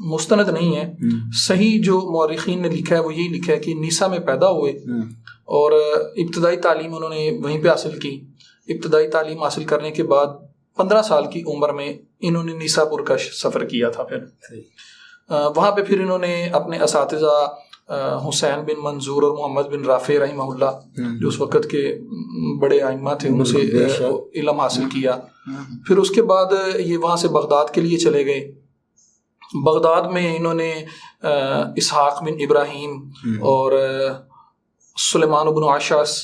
مستند نہیں ہے. صحیح جو مورخین نے لکھا ہے وہ یہی لکھا ہے کہ نیسا میں پیدا ہوئے اور ابتدائی تعلیم انہوں نے وہیں پہ حاصل کی. ابتدائی تعلیم حاصل کرنے کے بعد 15 سال کی عمر میں انہوں نے نیسا پور کا سفر کیا تھا. پھر وہاں پہ پھر انہوں نے اپنے اساتذہ حسین بن منظور اور محمد بن رافع رحمہ اللہ جو اس وقت کے بڑے ائمہ تھے ان سے علم حاصل کیا. پھر اس کے بعد یہ وہاں سے بغداد کے لیے چلے گئے. بغداد میں انہوں نے اسحاق بن ابراہیم اور سلیمان بن عاشاس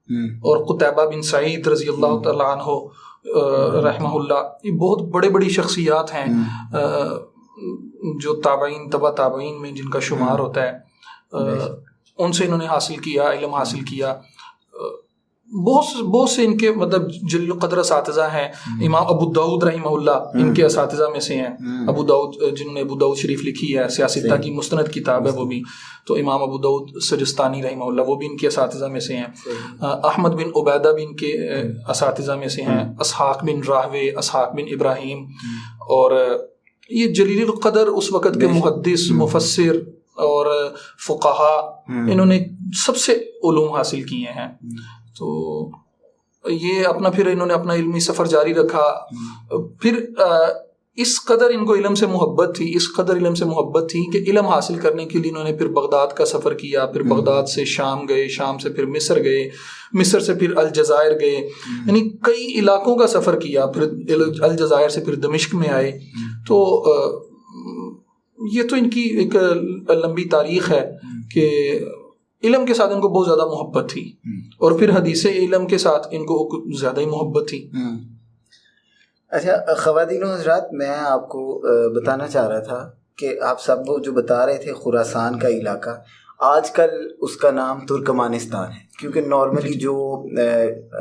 اور قتیبہ بن سعید رضی اللہ تعالیٰ عنہ رحمہ اللہ، یہ بہت بڑے بڑی شخصیات ہیں جو تابعین تبع تابعین میں جن کا شمار ہوتا ہے. ان سے انہوں نے حاصل کیا، علم حاصل کیا. بہت سے ان کے مطلب جلیل القدر اساتذہ ہیں. امام ابو داؤد رحمہ اللہ ان کے اساتذہ میں سے ہیں. ابو داؤد جنہوں نے ابو داؤد شریف لکھی ہے، سیاستہ کی مستند کتاب ہے وہ بھی، تو امام ابو داؤد سجستانی رحمہ اللہ وہ بھی ان کے اساتذہ میں سے ہیں. احمد بن عبیدہ بھی ان کے اساتذہ میں سے ہیں. اسحاق بن راہوے، اسحاق بن ابراہیم، اور یہ جلیل القدر اس وقت کے محدث، مفسر اور فقہا، انہوں نے سب سے علوم حاصل کیے ہیں. تو یہ پھر انہوں نے اپنا علمی سفر جاری رکھا. پھر اس قدر ان کو علم سے محبت تھی، اس قدر علم سے محبت تھی کہ علم حاصل کرنے کے لیے انہوں نے پھر بغداد کا سفر کیا. پھر بغداد سے شام گئے، شام سے پھر مصر گئے، مصر سے پھر الجزائر گئے، یعنی کئی علاقوں کا سفر کیا. پھر الجزائر سے پھر دمشق میں آئے. تو یہ تو ان کی ایک لمبی تاریخ ہے کہ علم کے ساتھ ان کو بہت زیادہ محبت تھی، اور پھر حدیث علم کے ساتھ ان کو زیادہ ہی محبت تھی. اچھا خواتین و حضرات، میں آپ کو بتانا چاہ رہا تھا کہ آپ سب جو بتا رہے تھے خراسان کا علاقہ، آج کل اس کا نام ترکمانستان ہے، کیونکہ نارملی جو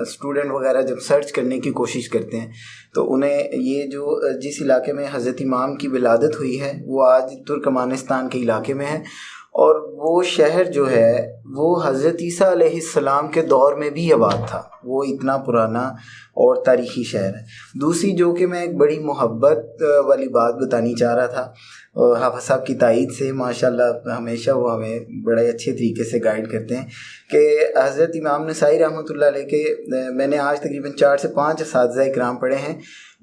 اسٹوڈنٹ وغیرہ جب سرچ کرنے کی کوشش کرتے ہیں تو انہیں یہ جو جس علاقے میں حضرت امام کی ولادت ہوئی ہے وہ آج ترکمانستان کے علاقے میں ہے، اور وہ شہر جو ہے وہ حضرت عیسیٰ علیہ السلام کے دور میں بھی آباد تھا. وہ اتنا پرانا اور تاریخی شہر ہے. دوسری جو کہ میں ایک بڑی محبت والی بات بتانی چاہ رہا تھا، حافظ صاحب کی تائید سے ماشاءاللہ ہمیشہ وہ ہمیں بڑے اچھے طریقے سے گائیڈ کرتے ہیں، کہ حضرت امام نسائی رحمۃ اللہ علیہ کے میں نے آج تقریباً 4 سے 5 اساتذہ کرام پڑھے ہیں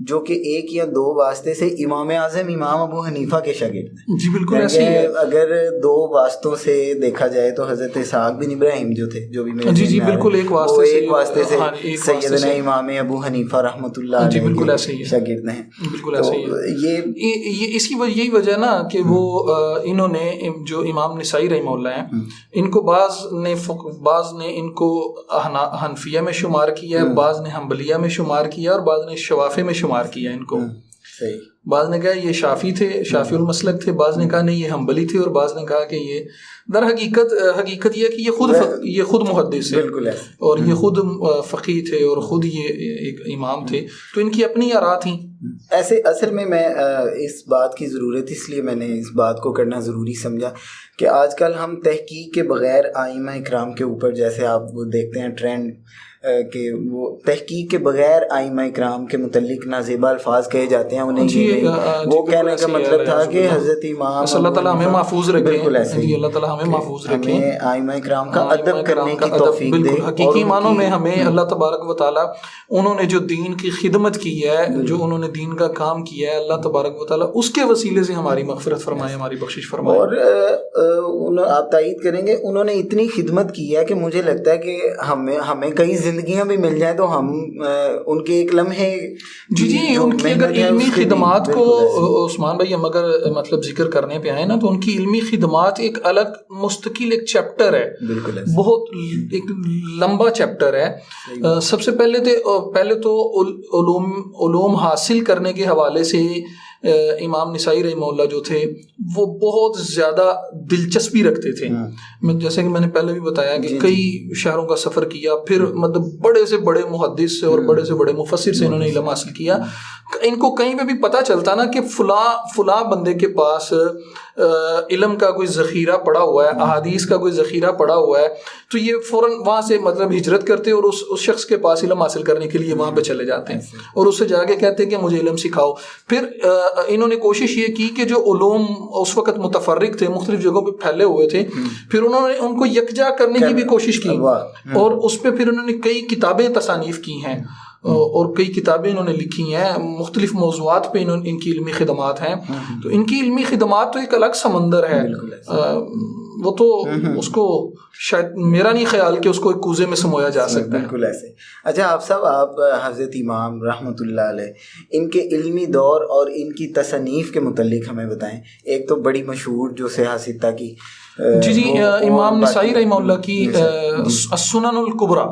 جو کہ 1 یا 2 واسطے سے امام اعظم امام ابو حنیفہ کے شاگرد ہیں. جی بالکل ایسے ہی ہے. اگر 2 واسطوں سے دیکھا جائے تو حضرت اسحاق بن ابراہیم جو تھے، جو بھی جی بالکل ایک واسطے سے سیدنا امام ابو حنیفہ رحمۃ اللہ علیہ بالکل ایسے ہی شاگرد ہیں. بالکل ایسے ہی یہ اس کی یہی وجہ نا کہ وہ انہوں نے جو امام نسائی رحمہ اللہ ہیں، ان کو بعض نے ان کو حنفیہ میں شمار کیا، بعض نے حنبلیہ میں شمار کیا، اور بعض نے شوافی میں شمار کیا ان کو. بعض نے کہا یہ شافی تھے، شافی المسلک تھے، بعض نے کہا نہیں یہ حنبلی تھے، اور بعض نے کہا کہ یہ در حقیقت یہ کہ یہ خود محدث ہے اور یہ خود فقیہ تھے اور خود یہ ایک امام تھے. تو ان کی اپنی آراء تھیں. ایسے اصل میں اس بات کی ضرورت اس لیے میں نے اس بات کو کرنا ضروری سمجھا کہ آج کل ہم تحقیق کے بغیر ائمہ اکرام کے اوپر، جیسے آپ وہ دیکھتے ہیں ٹرینڈ کہ وہ تحقیق کے بغیر ائمہ اکرام کے متعلق نازیبا الفاظ کہے جاتے ہیں. انہیں وہ کہنے کا مطلب تھا کہ حضرت امام اللہ تعالیٰ ہمیں محفوظ رکھے، اللہ تعالیٰ ہمیں محفوظ رکھے، ہمیں ائمہ اکرام کا ادب کرنے کی توفیق دے. حقیقی معنوں میں ہمیں اللہ تبارک و تعالیٰ انہوں نے جو دین کی خدمت کی ہے، جو انہوں نے دین کا کام کیا ہے، اللہ تبارک و تعالیٰ اس کے وسیلے سے ہماری مغفرت فرمائے، ہماری بخشش فرمائے. اور آپ تائید کریں گے انہوں نے اتنی خدمت کی ہے کہ مجھے لگتا ہے کہ ہمیں کئی زندگیاں بھی مل جائیں تو ہم ان کے ایک لمحے جی ان کی اگر علمی خدمات کو عثمان بھائی ہم اگر مطلب ذکر کرنے پہ آئے نا، تو ان کی علمی خدمات ایک الگ مستقل ایک چیپٹر ہے، بہت ایک لمبا چیپٹر ہے. سب سے پہلے تو علوم حاصل کرنے کے حوالے سے امام نسائی رحمہ اللہ جو تھے وہ بہت زیادہ دلچسپی رکھتے تھے. جیسے کہ میں نے پہلے بھی بتایا کہ کئی شہروں کا سفر کیا، پھر مطلب بڑے سے بڑے محدث سے اور بڑے سے بڑے مفسر سے انہوں نے علم حاصل کیا. ان کو کہیں پہ بھی پتہ چلتا نا کہ فلاں بندے کے پاس علم کا کوئی ذخیرہ پڑا ہوا ہے, احادیث کا کوئی ذخیرہ پڑا ہوا ہے, تو یہ فوراً وہاں سے مطلب ہجرت کرتے اور اس شخص کے پاس علم حاصل کرنے کے لیے وہاں پہ چلے جاتے ہیں اور اس سے جا کے کہتے ہیں کہ مجھے علم سکھاؤ. پھر انہوں نے کوشش یہ کی کہ جو علوم اس وقت متفرق تھے, مختلف جگہوں پہ پھیلے ہوئے تھے, پھر انہوں نے ان کو یکجا کرنے کی بھی کوشش کی اور اس پہ پھر انہوں نے کئی کتابیں تصانیف کی ہیں اور کئی کتابیں انہوں نے لکھی ہیں مختلف موضوعات پہ. ان کی علمی خدمات ہیں, تو ان کی علمی خدمات تو ایک الگ سمندر ہے, وہ تو اس کو شاید میرا نہیں خیال کہ اس کو ایک کوزے میں سمویا جا سکتا ہے. بالکل ایسے. اچھا آپ صاحب, آپ حضرت امام رحمۃ اللہ علیہ ان کے علمی دور اور ان کی تصنیف کے متعلق ہمیں بتائیں. ایک تو بڑی مشہور جو صحیح ستہ کی جی امام نسائی رحمہ اللہ کی السنن الکبریٰ,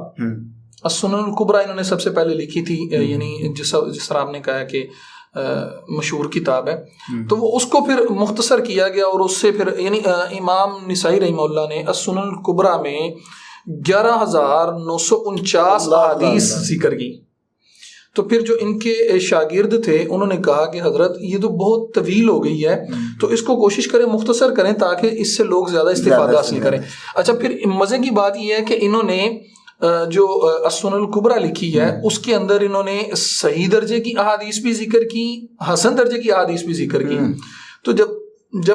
السنن الکبریٰ انہوں نے سب سے پہلے لکھی تھی, یعنی جس طرح آپ نے کہا کہ مشہور کتاب ہے, تو وہ اس کو پھر مختصر کیا گیا اور اس سے پھر یعنی امام نسائی رحمہ اللہ نے السنن الکبریٰ میں 11,949 احادیث ذکر کی. تو پھر جو ان کے شاگرد تھے انہوں نے کہا کہ حضرت یہ تو بہت طویل ہو گئی ہے, تو اس کو کوشش کریں مختصر کریں تاکہ اس سے لوگ زیادہ استفادہ حاصل کریں. اچھا پھر مزے کی بات یہ ہے کہ انہوں نے جو السنن الکبریٰ لکھی ہے اس کے اندر انہوں نے صحیح درجے کی احادیث بھی ذکر کی, حسن درجے کی احادیث بھی ذکر کی. تو جب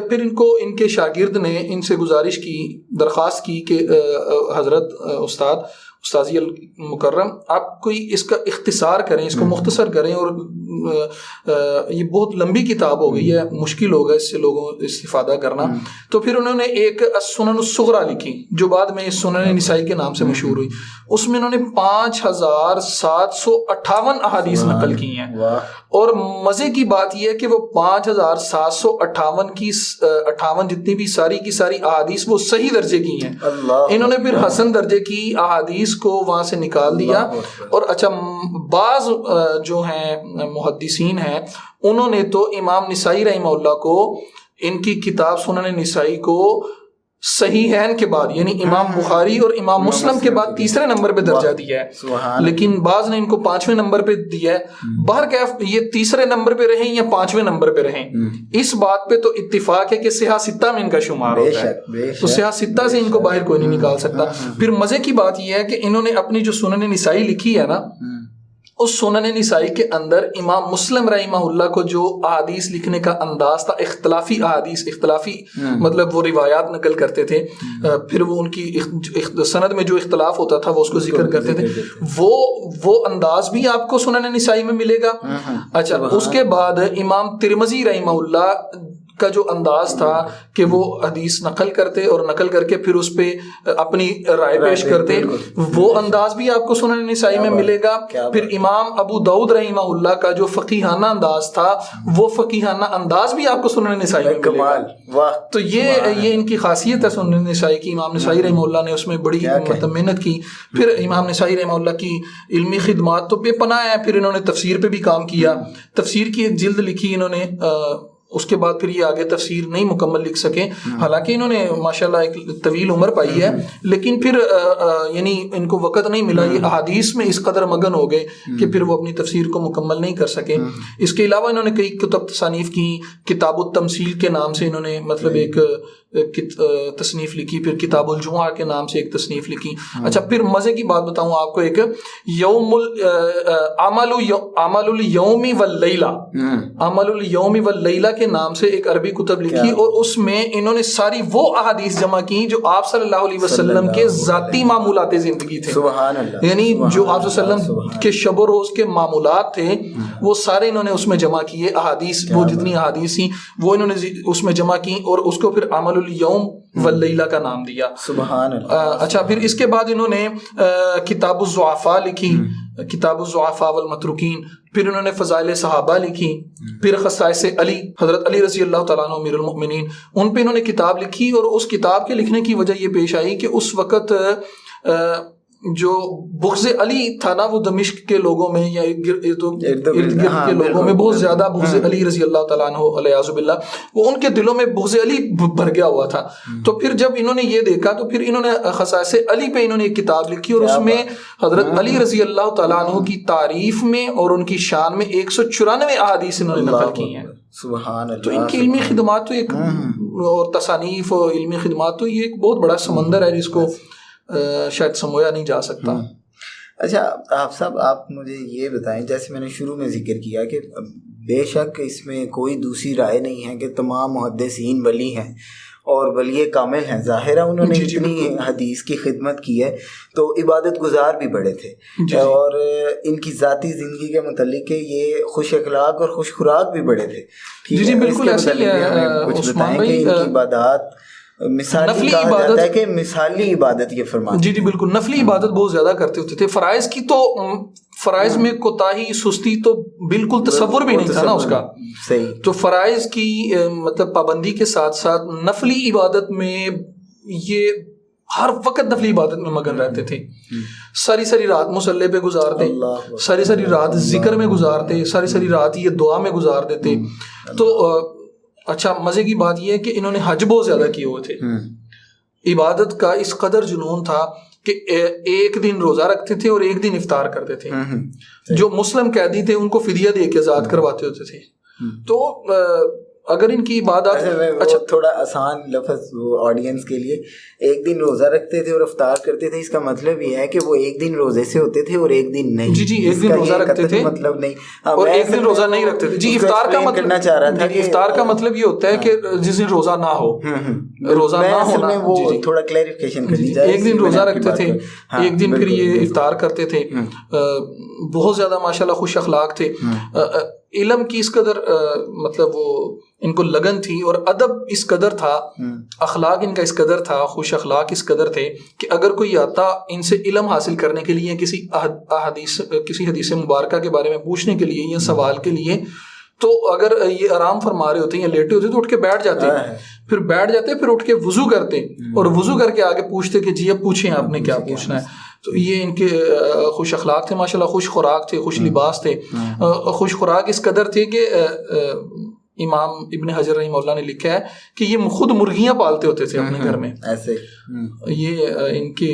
پھر ان کو ان کے شاگرد نے ان سے گزارش کی, درخواست کی کہ حضرت استاذی المکرم آپ کوئی اس کا اختصار کریں, اس کو مختصر کریں, اور یہ بہت لمبی کتاب ہو گئی ہے, مشکل ہوگا اس سے لوگوں استفادہ کرنا. تو پھر انہوں نے ایک السنن الصغریٰ لکھی جو بعد میں سنن نسائی کے نام سے مشہور ہوئی. اس میں انہوں نے 5,758 احادیث نقل کی ہیں, اور مزے کی بات یہ ہے کہ وہ 5,758 کی 58 جتنی بھی ساری کی ساری احادیث وہ صحیح درجے کی ہیں. انہوں نے پھر حسن درجے کی احادیث کو وہاں سے نکال دیا. اور اچھا بعض جو ہیں محدثین ہیں انہوں نے تو امام نسائی رحمہ اللہ کو ان کی کتاب سنن نسائی کو صحیحین کے بعد یعنی امام بخاری اور امام مسلم کے بعد تیسرے نمبر پہ درجہ دیا ہے, لیکن بعض نے ان کو 5ویں نمبر پہ دیا ہے. بہرکیف یہ تیسرے نمبر پہ رہیں یا 5ویں نمبر پہ رہیں, اس بات پہ تو اتفاق ہے کہ صحیح ستہ میں ان کا شمار ہوتا ہے, تو صحیح ستہ سے ان کو باہر کوئی نہیں نکال سکتا. پھر مزے کی بات یہ ہے کہ انہوں نے اپنی جو سنن نسائی لکھی ہے نا, اس سنن نسائی کے اندر امام مسلم رحمہ اللہ کو جو احادیث لکھنے کا انداز تھا, اختلافی احادیث, اختلافی مطلب وہ روایات نقل کرتے تھے, پھر وہ ان کی سند میں جو اختلاف ہوتا تھا وہ اس کو ذکر کرتے تھے, وہ انداز بھی آپ کو سنن نسائی میں ملے گا. اچھا اس کے بعد امام ترمذی رحمہ اللہ کا جو انداز تھا کہ وہ حدیث نقل کرتے اور نقل کر کے پھر اس پہ اپنی رائے پیش کرتے, وہ انداز بھی آپ کو سنن نسائی میں ملے گا. پھر امام ابو داؤد رحمہ اللہ کا جو فقیہانہ انداز تھا وہ فقیہانہ انداز بھی آپ کو سنن نسائی میں ملے گا. تو یہ ان کی خاصیت ہے سنن نسائی کی. امام نسائی رحمہ اللہ نے اس میں بڑی مطلب محنت کی. پھر امام نسائی رحمہ اللہ کی علمی خدمات تو بے پناہ ہیں. پھر انہوں نے تفسیر پہ بھی کام کیا, تفسیر کی ایک جلد لکھی انہوں نے. اس کے بعد پھر یہ آگے تفسیر نہیں مکمل لکھ سکے, حالانکہ انہوں نے ماشاءاللہ ایک طویل عمر پائی ہے, لیکن پھر یعنی ان کو وقت نہیں ملا. یہ احادیث میں اس قدر مگن ہو گئے کہ پھر وہ اپنی تفسیر کو مکمل نہیں کر سکے. اس کے علاوہ انہوں نے کئی کتب تصانیف کی. کتاب التمثیل کے نام سے انہوں نے مطلب ایک تصنیف لکھی, پھر کتاب الجمعہ کے نام سے ایک تصنیف لکھی. اچھا پھر مزے کی بات بتاؤں آپ کو, ایک عمل الیوم واللیلہ, عمل الیوم واللیلہ کے نام سے ایک عربی کتب لکھی, اور اس میں انہوں نے ساری وہ احادیث جمع کی جو آپ صلی اللہ علیہ وسلم کے ذاتی معمولات زندگی تھے. یعنی جو آپ صلی اللہ علیہ وسلم کے شب و روز کے معمولات تھے وہ سارے انہوں نے اس میں جمع کیے. احادیث وہ جتنی احادیث تھیں وہ انہوں نے اس میں جمع کی, اور اس کو پھر عمل الیوم واللیلہ کا نام دیا. سبحان اللہ. اچھا پھر اس کے بعد انہوں نے کتاب الضعفاء لکھی, کتاب الضعفاء والمتروکین. پھر انہوں نے فضائل صحابہ لکھی. پھر خصائص علی, حضرت علی رضی اللہ تعالیٰ عنہ امیر المؤمنین, ان پہ انہوں نے کتاب لکھی. اور اس کتاب کے لکھنے کی وجہ یہ پیش آئی کہ اس وقت جو بغض علی تھا نا وہ دمشق کے لوگوں میں یا ارد گرد کے لوگوں میں بہت زیادہ بغض علی رضی اللہ تعالیٰ عنہ علیہ باللہ وہ ان کے دلوں میں بغض علی بھر گیا ہوا تھا. تو پھر جب انہوں نے یہ دیکھا تو پھر انہوں نے خصائص علی پہ انہوں نے ایک کتاب لکھی اور اس میں حضرت علی رضی اللہ تعالیٰ عنہ کی تعریف میں اور ان کی شان میں 194 احادیث انہوں نے نقل کی ہیں. سبحان اللہ. تو ان کی علمی خدمات تو ایک اور تصانیف اور علمی خدمات تو یہ ایک بہت بڑا سمندر ہے جس کو شاید سمویا نہیں جا سکتا. اچھا آپ صاحب آپ مجھے یہ بتائیں جیسے میں نے شروع میں ذکر کیا کہ بے شک اس میں کوئی دوسری رائے نہیں ہے کہ تمام محدثین ولی ہیں اور ولی کامل ہیں. ظاہر ہے انہوں نے اتنی حدیث کی خدمت کی ہے تو عبادت گزار بھی بڑے تھے اور ان کی ذاتی زندگی کے متعلق یہ خوش اخلاق اور خوش خوراک بھی بڑے تھے. جی بالکل ایسا ہی ہے. کچھ بتائیں کہ ان کی عبادات مثالی کہا جاتا ہے کہ مثالی عبادت یہ فرماتے ہیں. جی بالکل نفلی عبادت بہت زیادہ کرتے ہوتے تھے. فرائض کی تو فرائض میں کوتاہی سستی تو بالکل تصور بھی نہیں تھا نا اس کا. صحیح. تو فرائض کی مطلب پابندی کے ساتھ ساتھ نفلی عبادت میں یہ ہر وقت نفلی عبادت میں مگن رہتے تھے. ساری رات مصلی پہ گزارتے, ساری رات ذکر میں گزارتے, ساری رات یہ دعا میں گزار دیتے. تو اچھا مزے کی بات یہ ہے کہ انہوں نے حج بہت زیادہ کیے ہوئے تھے. عبادت کا اس قدر جنون تھا کہ ایک دن روزہ رکھتے تھے اور ایک دن افطار کرتے تھے. جو مسلم قیدی تھے ان کو فدیہ دے کے آزاد کرواتے ہوتے تھے. تو اگر ان کی عبادت اچھا تھوڑا آسان لفظ آڈینس کے لیے ایک دن روزہ رکھتے تھے اور افطار کرتے تھے اس کا مطلب یہ ہے کہ وہ ایک دن روزے سے ہوتے تھے اور ایک دن نہیں. جی ایک دن روزہ رکھتے تھے مطلب نہیں اور ایک دن روزہ نہیں رکھتے تھے. جی افطار کا مطلب چاہ رہا تھا افطار کا مطلب یہ ہوتا ہے کہ جس دن روزہ نہ ہو, روزہ نہ ہونا, وہ تھوڑا کلیریفیکیشن کر لی جائے. ایک دن روزہ رکھتے تھے, ایک دن پھر یہ افطار کرتے تھے. بہت زیادہ ماشاءاللہ خوش اخلاق تھے. علم کی اس قدر مطلب وہ ان کو لگن تھی اور ادب اس قدر تھا, اخلاق ان کا اس قدر تھا, خوش اخلاق اس قدر تھے کہ اگر کوئی آتا ان سے علم حاصل کرنے کے لیے کسی حدیث مبارکہ کے بارے میں پوچھنے کے لیے یا سوال کے لیے, تو اگر یہ آرام فرما رہے ہوتے یا لیٹے ہوتے تو اٹھ کے بیٹھ جاتے, پھر اٹھ کے وضو کرتے اور وضو کر کے آگے پوچھتے کہ جی اب پوچھیں آپ نے کیا پوچھنا ہے. تو یہ ان کے خوش اخلاق تھے ماشاءاللہ, خوش خوراک تھے, خوش لباس تھے. خوش خوراک اس قدر تھے کہ امام ابن حجر رحمہ اللہ نے لکھا ہے کہ یہ خود مرغیاں پالتے ہوتے تھے اپنے گھر میں. ایسے یہ ان کے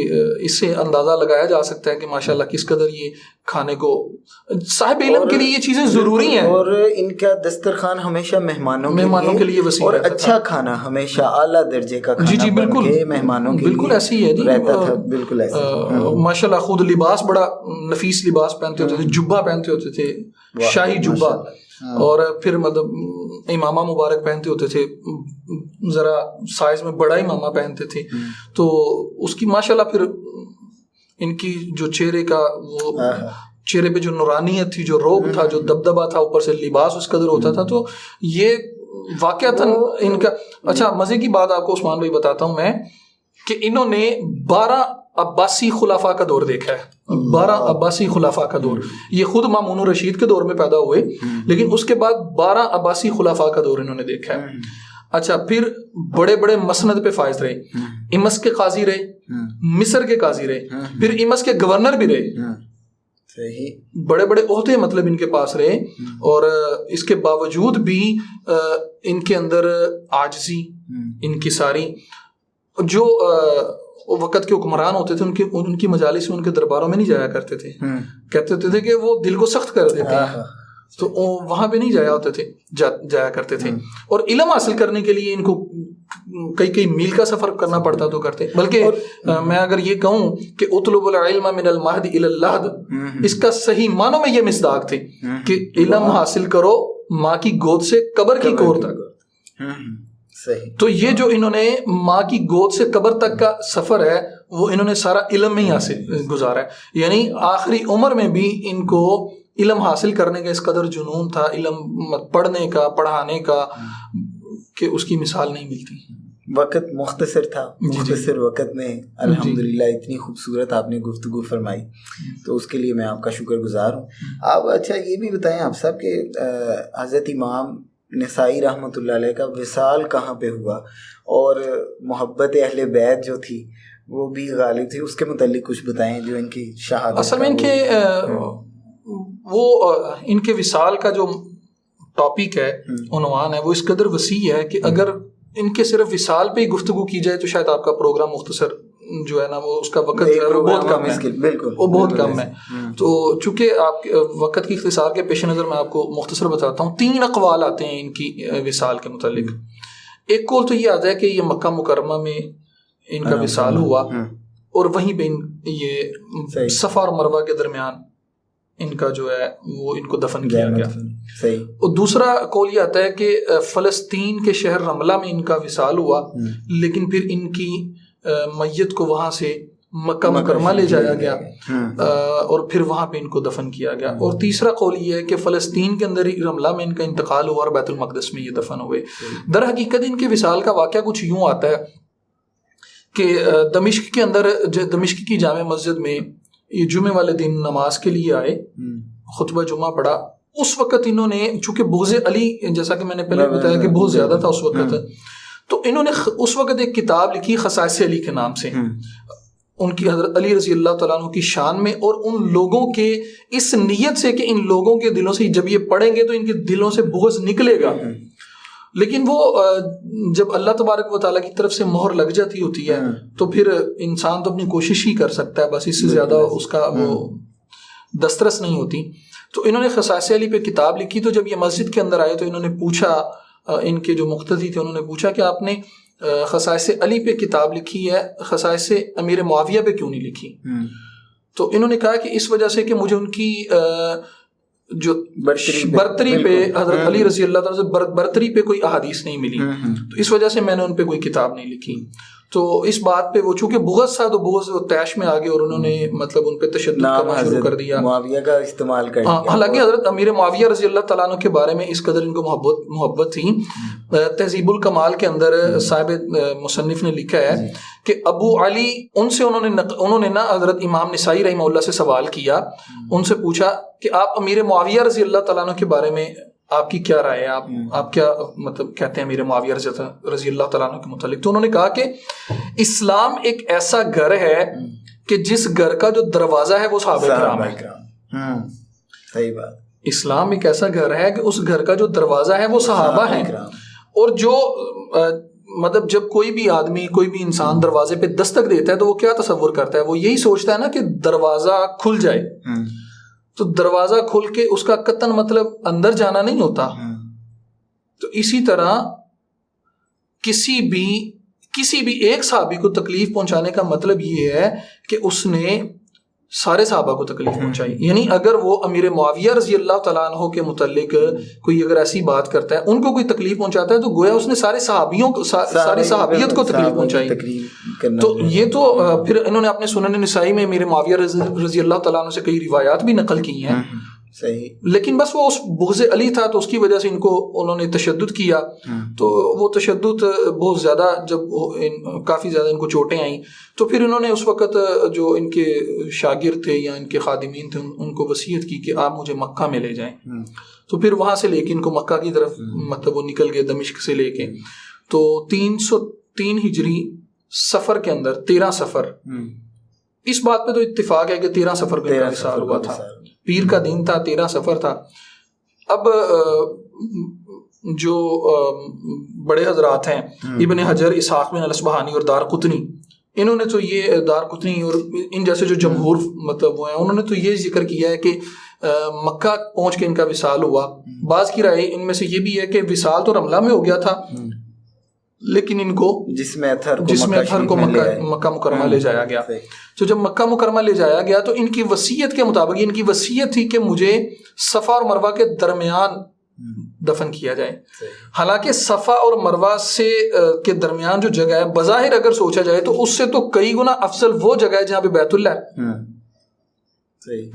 اس سے اندازہ لگایا جا سکتا ہے کہ ماشاءاللہ کس قدر یہ کھانے کو صاحب علم کے لیے یہ چیزیں ضروری ہیں. اور ان کا دسترخوان ہمیشہ مہمانوں کے لیے وسیع اور اچھا کھانا ہمیشہ اعلیٰ درجے کا کھانا. جی بالکل مہمانوں کے بالکل ایسے ہی ہے جی. بالکل ماشاءاللہ خود لباس بڑا نفیس لباس پہنتے ہوتے تھے, جبہ پہنتے ہوتے تھے, شاہی جبہ, اور پھر مطلب امامہ مبارک پہنتے ہوتے تھے, ذرا سائز میں بڑا امامہ پہنتے تھے. تو اس کی ماشاءاللہ پھر ان کی جو چہرے کا وہ چہرے پہ جو نورانیت تھی, جو روب تھا, جو دبدبہ تھا, اوپر سے لباس اس قدر ہوتا تھا. تو یہ واقعتاً ان کا اچھا مزے کی بات آپ کو عثمان بھائی بتاتا ہوں میں کہ انہوں نے 12 عباسی خلافہ کا دور دیکھا ہے. 12 عباسی خلافہ کا دور, یہ خود مامون الرشید کے دور میں پیدا ہوئے لیکن اس کے بعد 12 عباسی خلافہ کا دور انہوں نے دیکھا ہے. اچھا پھر بڑے مسند پہ فائز رہے, امس کے قاضی رہے, مصر کے قاضی رہے, پھر امس کے گورنر بھی رہے. بڑے عہدے مطلب ان کے پاس رہے. اور اس کے باوجود بھی ان کے اندر عاجزی, انکساری, جو وقت کے حکمران ہوتے تھے ان کی مجالس میں ان کے درباروں میں نہیں جایا کرتے تھے. کہتے ہوتے تھے کہ وہ دل کو سخت کر دیتے ہیں, تو وہاں پہ نہیں جایا کرتے تھے. اور علم حاصل کرنے کے لیے ان کو کئی میل کا سفر کرنا پڑتا تو کرتے. بلکہ میں اگر یہ کہوں کہ اطلب العلم من المہد الی اللحد, اس کا صحیح معنوں میں یہ مصداق تھے کہ علم حاصل کرو ماں کی گود سے قبر کی کور تک. تو یہ جو انہوں نے ماں کی گود سے قبر تک کا سفر ہے وہ انہوں نے سارا علم میں ہی حاصل گزارا ہے. یعنی آخری عمر میں بھی ان کو علم حاصل کرنے کا اس قدر جنون تھا, علم پڑھنے کا, پڑھانے کا, کہ اس کی مثال نہیں ملتی. وقت مختصر تھا, مختصر وقت میں الحمدللہ اتنی خوبصورت آپ نے گفتگو فرمائی, تو اس کے لیے میں آپ کا شکر گزار ہوں. آپ اچھا یہ بھی بتائیں آپ صاحب کہ حضرت امام نسائی رحمۃ اللہ علیہ کا وصال کہاں پہ ہوا, اور محبت اہل بیت جو تھی وہ بھی غالب تھی, اس کے متعلق کچھ بتائیں جو ان کی شہادت. اصل میں ان کے وہ ان کے وصال کا جو ٹاپک ہے, عنوان ہے, وہ اس قدر وسیع ہے کہ اگر ان کے صرف وصال پہ ہی گفتگو کی جائے تو شاید آپ کا پروگرام مختصر جو ہے نا وہ اس کا وقت بہت کم ہے, وہ بہت کم ہے. تو چونکہ آپ وقت کی اختصار کے پیش نظر میں آپ کو مختصر بتاتا ہوں. 3 اقوال آتے ہیں ان کی وصال کے متعلق. ایک قول تو یہ آتا ہے کہ یہ مکہ مکرمہ میں ان کا وصال ہوا اور وہیں پہ یہ صفا اور مروہ کے درمیان ان کا جو ہے وہ ان کو دفن کیا گیا. اور دوسرا قول یہ آتا ہے کہ فلسطین کے شہر رملہ میں ان کا وصال ہوا, لیکن پھر ان کی میت کو وہاں سے مکہ مکرمہ لے جایا گیا اور پھر وہاں پہ ان کو دفن کیا گیا. اور تیسرا قول یہ ہے کہ فلسطین کے اندر ہی رملہ میں ان کا انتقال ہوا اور بیت المقدس میں یہ دفن ہوئے. در حقیقت ان کے وصال کا واقعہ کچھ یوں آتا ہے کہ دمشق کے اندر, دمشق کی جامع مسجد میں یہ جمعے والے دن نماز کے لیے آئے, خطبہ جمعہ پڑھا. اس وقت انہوں نے, چونکہ بغض علی, جیسا کہ میں نے پہلے بتایا کہ بہت زیادہ تھا اس وقت, تو انہوں نے اس وقت ایک کتاب لکھی خصائص علی کے نام سے, ان کی حضرت علی رضی اللہ تعالیٰ عنہ کی شان میں, اور ان لوگوں کے اس نیت سے کہ ان لوگوں کے دلوں سے جب یہ پڑھیں گے تو ان کے دلوں سے بغض نکلے گا. لیکن وہ جب اللہ تبارک و تعالیٰ کی طرف سے مہر لگ جاتی ہوتی ہے تو پھر انسان تو اپنی کوشش ہی کر سکتا ہے, بس اس سے زیادہ اس کا وہ دسترس نہیں ہوتی. تو انہوں نے خصائص علی پہ کتاب لکھی. تو جب یہ مسجد کے اندر آئے تو انہوں نے پوچھا, ان کے جو مقتدی تھے انہوں نے پوچھا کہ آپ نے خصائص علی پہ کتاب لکھی ہے, خصائص امیر معاویہ پہ کیوں نہیں لکھی؟ تو انہوں نے کہا کہ اس وجہ سے کہ مجھے ان کی جو برتری پہ, حضرت علی رضی اللہ تعالیٰ سے برتری پہ کوئی احادیث نہیں ملی, تو اس وجہ سے میں نے ان پہ کوئی کتاب نہیں لکھی. تو اس بات پہ وہ چونکہ بغض تھا تو بغض وہ تیش میں آگے اور انہوں نے مطلب ان پہ تشدد کرنا شروع کر دیا, معاویہ کا استعمال کر دیا. حالانکہ حضرت امیر معاویہ رضی اللہ تعالیٰ عنہ کے بارے میں اس قدر ان کو محبت تھی. تہذیب الکمال کے اندر صاحب مصنف نے لکھا ہے کہ ابو علی ان سے انہوں نے نا حضرت امام نسائی رحمہ اللہ سے سوال کیا, ان سے پوچھا کہ آپ امیر معاویہ رضی اللہ تعالیٰ عنہ کے بارے میں آپ کی کیا رائے ہے, آپ کیا مطلب کہتے ہیں امیر معاویہ رضی اللہ تعالیٰ عنہ کے متعلق؟ تو انہوں نے کہا کہ اسلام ایک ایسا گھر ہے کہ جس گھر کا جو دروازہ ہے وہ صحابہ کرام ہے. صحیح بات. اسلام ایک ایسا گھر ہے کہ اس گھر کا جو دروازہ ہے وہ صحابہ ہیں, اور جو مطلب جب کوئی بھی آدمی, کوئی بھی انسان دروازے پہ دستک دیتا ہے تو وہ کیا تصور کرتا ہے, وہ یہی سوچتا ہے نا کہ دروازہ کھل جائے. تو دروازہ کھل کے اس کا قطن مطلب اندر جانا نہیں ہوتا. تو اسی طرح کسی بھی ایک صحابی کو تکلیف پہنچانے کا مطلب یہ ہے کہ اس نے سارے صحابہ کو تکلیف پہنچائی. یعنی اگر وہ امیر معاویہ رضی اللہ تعالیٰ عنہ کے متعلق کوئی اگر ایسی بات کرتا ہے, ان کو کوئی تکلیف پہنچاتا ہے, تو گویا اس نے سارے صحابیوں کو, ساری صحابیت کو تکلیف پہنچائی. تو یہ تو پھر انہوں نے اپنے سنن نسائی میں امیر معاویہ رضی اللہ تعالیٰ عنہ سے کئی روایات بھی نقل کی ہیں. صحیح. لیکن بس وہ اس بغض علی تھا تو اس کی وجہ سے انہوں نے تشدد کیا. تو وہ تشدد بہت زیادہ, جب کافی زیادہ ان کو چوٹیں آئیں تو پھر انہوں نے اس وقت جو ان کے شاگرد تھے یا ان کے خادمین تھے ان کو وصیت کی کہ آپ مجھے مکہ میں لے جائیں. تو پھر وہاں سے لے کے ان کو مکہ کی طرف مطلب وہ نکل گئے, دمشق سے لے کے. تو 303 ہجری سفر کے اندر 13 سفر, اس بات پہ تو اتفاق ہے کہ 13 سفر کو انتقال ہوا تھا. پیر کا دن تھا, 13 سفر تھا. اب جو بڑے حضرات ہیں ابن حجر, اسحاق بن الاصبہانی اور دارقطنی, انہوں نے تو یہ دارقطنی اور ان جیسے جو جمہور مطلب وہ ہیں, انہوں نے تو یہ ذکر کیا ہے کہ مکہ پہنچ کے ان کا وصال ہوا. بعض کی رائے ان میں سے یہ بھی ہے کہ وصال تو رملہ میں ہو گیا تھا, لیکن ان کو جس میں اطہر کو مکہ مکرمہ لے جایا گیا. تو جب مکہ مکرمہ لے جایا گیا تو ان کی وصیت کے مطابق, ان کی وصیت تھی کہ مجھے صفا اور مروہ کے درمیان دفن کیا جائے. حالانکہ صفا اور مروہ سے کے درمیان جو جگہ ہے بظاہر اگر سوچا جائے تو اس سے تو کئی گنا افضل وہ جگہ ہے جہاں پہ بیت اللہ ہے.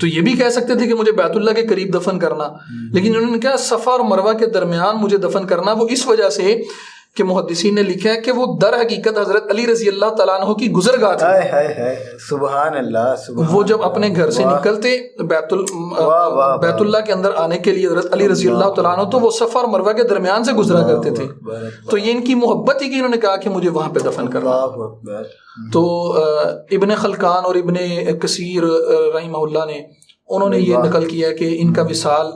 تو یہ بھی کہہ سکتے تھے کہ مجھے بیت اللہ کے قریب دفن کرنا, لیکن انہوں نے کہا صفا اور مروہ کے درمیان مجھے دفن کرنا. وہ اس وجہ سے کہ محدثین نے لکھا ہے کہ وہ در حقیقت حضرت علی رضی اللہ تعالیٰ عنہ کی گزرگاہ تھی. سبحان اللہ. وہ جب اپنے گھر سے نکلتے بیت اللہ کے اندر آنے کے لیے حضرت علی رضی اللہ تعالیٰ عنہ تو وہ صفا اور مروہ کے درمیان سے گزرا کرتے تھے. تو یہ ان کی محبت ہی کہ انہوں نے کہا کہ مجھے وہاں پہ دفن کرنا. تو ابن خلکان اور ابن کثیر رحمہ اللہ نے انہوں نے یہ نقل کیا کہ ان کا وصال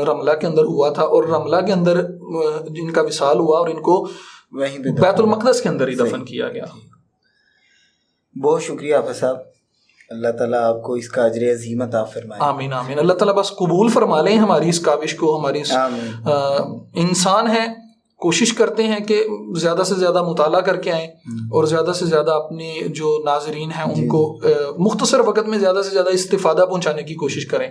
رملہ کے اندر ہوا تھا اور رملہ کے اندر ان کا وصال ہوا اور ان کو بیت المقدس کے اندر ہی دفن کیا گیا. بہت شکریہ حافظ صاحب. اللہ تعالیٰ آپ کو اس کا اجر عظیم عطا فرمائے. آمین آمین. اللہ تعالیٰ بس قبول فرما لیں ہماری اس کاوش کو. ہماری انسان ہیں، کوشش کرتے ہیں کہ زیادہ سے زیادہ مطالعہ کر کے آئیں اور زیادہ سے زیادہ اپنے جو ناظرین ہیں ان کو مختصر وقت میں زیادہ سے زیادہ استفادہ پہنچانے کی کوشش کریں.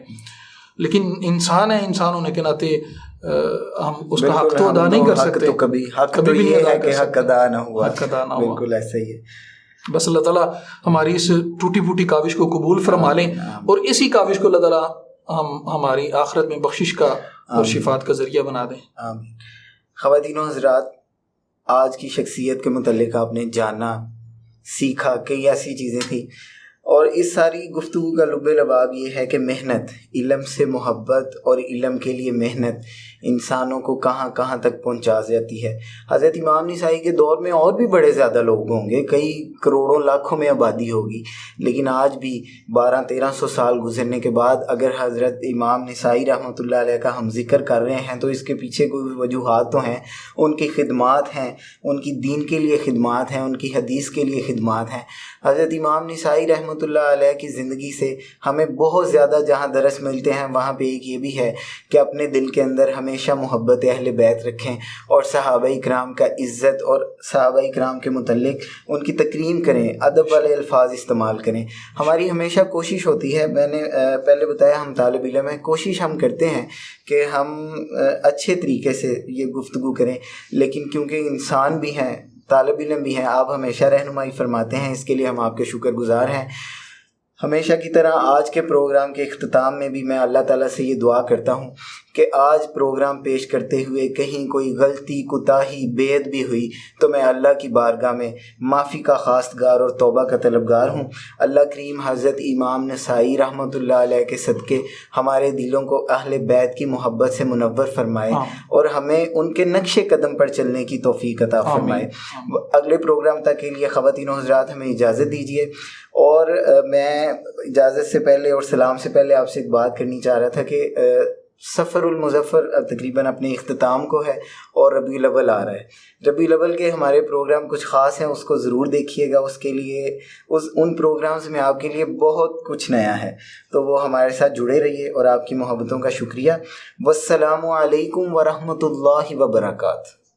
لیکن انسان ہے، انسان ہونے کے ناطے ہم اس کا حق تو ادا نہیں کر سکتے. کبھی بھی نہیں ہے کہ حق ادا نہ ہوا. بالکل ایسا ہی ہے. بس اللہ تعالیٰ ہماری اس ٹوٹی پھوٹی کاوش کو قبول فرما لیں اور اسی کاوش کو اللہ تعالیٰ ہماری آخرت میں بخشش کا اور شفاعت کا ذریعہ بنا دیں. آمین. خواتین و حضرات، آج کی شخصیت کے متعلق آپ نے جانا، سیکھا، کئی ایسی چیزیں تھیں اور اس ساری گفتگو کا لب لباب یہ ہے کہ محنت، علم سے محبت اور علم کے لیے محنت انسانوں کو کہاں کہاں تک پہنچا جاتی ہے. حضرت امام نسائی کے دور میں اور بھی بڑے زیادہ لوگ ہوں گے، کئی کروڑوں لاکھوں میں آبادی ہوگی، لیکن آج بھی 1200-1300 سال گزرنے کے بعد اگر حضرت امام نسائی رحمۃ اللہ علیہ کا ہم ذکر کر رہے ہیں تو اس کے پیچھے کوئی وجوہات تو ہیں. ان کی خدمات ہیں، ان کی دین کے لیے خدمات ہیں، ان کی حدیث کے لیے خدمات ہیں. حضرت امام نسائی رحمۃ اللہ علیہ کی زندگی سے ہمیں بہت زیادہ جہاں درس ملتے ہیں وہاں پہ ایک یہ بھی ہے کہ اپنے دل کے اندر ہمیشہ محبت اہل بیت رکھیں اور صحابہ کرام کا عزت اور صحابہ کرام کے متعلق ان کی تکریم کریں، ادب والے الفاظ استعمال کریں. ہماری ہمیشہ کوشش ہوتی ہے، میں نے پہلے بتایا ہم طالب علم ہیں، کوشش ہم کرتے ہیں کہ ہم اچھے طریقے سے یہ گفتگو کریں، لیکن کیونکہ انسان بھی ہیں، طالب علم بھی ہیں، آپ ہمیشہ رہنمائی فرماتے ہیں، اس کے لیے ہم آپ کے شکر گزار ہیں. ہمیشہ کی طرح آج کے پروگرام کے اختتام میں بھی میں اللہ تعالیٰ سے یہ دعا کرتا ہوں کہ آج پروگرام پیش کرتے ہوئے کہیں کوئی غلطی، کوتاہی، بے ادبی ہوئی تو میں اللہ کی بارگاہ میں معافی کا خواستگار اور توبہ کا طلبگار ہوں. اللہ کریم حضرت امام نسائی رحمۃ اللہ علیہ کے صدقے ہمارے دلوں کو اہل بیت کی محبت سے منور فرمائے اور ہمیں ان کے نقش قدم پر چلنے کی توفیق عطا فرمائے. اگلے پروگرام تک کے لیے خواتین و حضرات ہمیں اجازت دیجیے. اور میں اجازت سے پہلے اور سلام سے پہلے آپ سے ایک بات کرنی چاہ رہا تھا کہ سفر المظفر تقریباً اپنے اختتام کو ہے اور ربیع الاول آ رہا ہے. ربیع الاول کے ہمارے پروگرام کچھ خاص ہیں، اس کو ضرور دیکھیے گا. اس کے لیے ان پروگرامز میں آپ کے لیے بہت کچھ نیا ہے، تو وہ ہمارے ساتھ جڑے رہیے اور آپ کی محبتوں کا شکریہ. والسلام علیکم ورحمۃ اللہ وبرکاتہ.